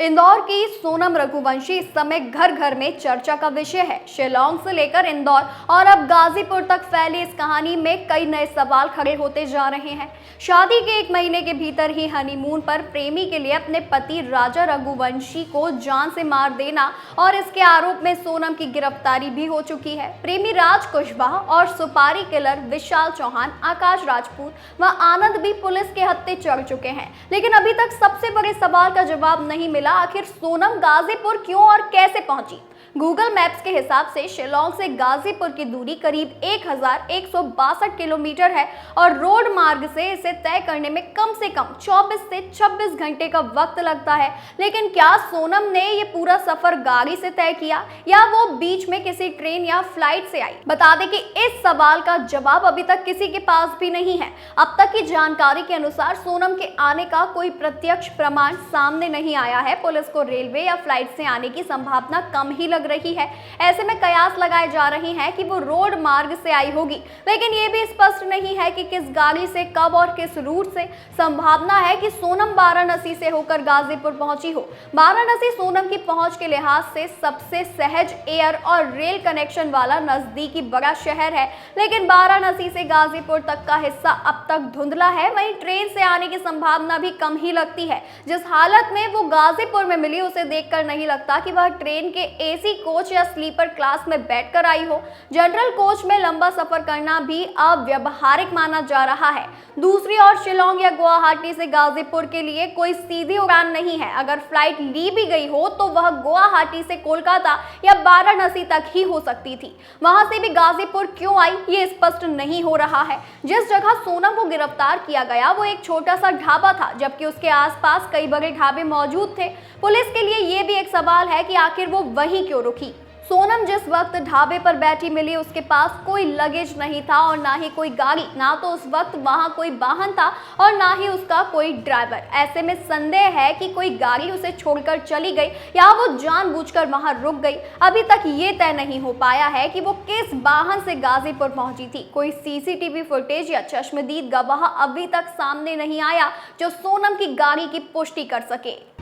इंदौर की सोनम रघुवंशी इस समय घर घर में चर्चा का विषय है। शिलांग से लेकर इंदौर और अब गाजीपुर तक फैली इस कहानी में कई नए सवाल खड़े होते जा रहे हैं। शादी के 1 महीने के भीतर ही हनीमून पर प्रेमी के लिए अपने पति राजा रघुवंशी को जान से मार देना और इसके आरोप में सोनम की गिरफ्तारी भी हो चुकी है। प्रेमी राज कुशवाहा और सुपारी किलर विशाल चौहान, आकाश राजपूत व आनंद भी पुलिस के हत्थे चढ़ चुके हैं, लेकिन अभी तक सबसे बड़े सवाल का जवाब नहीं मिला। आखिर सोनम गाजीपुर क्यों और कैसे पहुंची? गूगल मैप्स के हिसाब से शिलांग से गाजीपुर की दूरी करीब 1162 किलोमीटर है और रोड मार्ग से इसे तय करने में कम से कम 24 से 26 घंटे का वक्त लगता है। लेकिन क्या सोनम ने ये पूरा सफर गाड़ी से तय किया या वो बीच में किसी ट्रेन या फ्लाइट से आई? बता दें कि इस सवाल का जवाब अभी तक किसी के पास भी नहीं है। अब तक की जानकारी के अनुसार सोनम के आने का कोई प्रत्यक्ष प्रमाण सामने नहीं आया है। पुलिस को रेलवे या फ्लाइट से आने की संभावना कम ही लग रही है। ऐसे में कयास लगाए जा रहे हैं कि वो रोड मार्ग से आई होगी, लेकिन ये भी स्पष्ट नहीं है कि किस गाड़ी से, कब और किस रूट से। संभावना है कि सोनम वाराणसी से होकर गाजीपुर पहुंची हो। वाराणसी सोनम की पहुंच के लिहाज से सबसे सहज एयर और रेल कनेक्शन वाला नजदीकी बड़ा शहर है, लेकिन वाराणसी से गाजीपुर तक का हिस्सा अब तक धुंधला है। वहीं ट्रेन से आने की संभावना भी कम ही लगती है। जिस हालत में वो गाजीपुर में मिली, उसे देखकर नहीं लगता कि वह ट्रेन के एसी कोच या स्लीपर क्लास में बैठकर आई हो। जनरल कोच में लंबा सफर करना भी अव्यावहारिक माना जा रहा है। दूसरी ओर शिलांग या गुवाहाटी से गाजीपुर के लिए कोई सीधी उड़ान नहीं है। अगर फ्लाइट ली भी गई हो तो वह गुवाहाटी से कोलकाता या वाराणसी तक ही हो सकती थी। वहां से भी गाजीपुर क्यों आई, ये स्पष्ट नहीं हो रहा है। जिस जगह सोनम को गिरफ्तार किया गया वो एक छोटा सा ढाबा था, जबकि उसके आसपास कई बड़े ढाबे मौजूद थे। पुलिस के लिए ये भी एक सवाल है कि आखिर वो वहीं क्यों रुकी। सोनम जिस वक्त ढाबे पर बैठी मिली, उसके पास कोई लगेज नहीं था और ना ही कोई गाड़ी। ना तो उस वक्त वहां कोई वाहन था और ना ही उसका कोई ड्राइवर। ऐसे में संदेह है कि कोई गाड़ी उसे छोड़कर चली गई या वो जानबूझकर वहां रुक गई। अभी तक ये तय नहीं हो पाया है कि वो किस वाहन से गाजीपुर पहुंची थी। कोई सीसीटीवी फुटेज या चश्मदीद गवाह अभी तक सामने नहीं आया जो सोनम की गाड़ी की पुष्टि कर सके।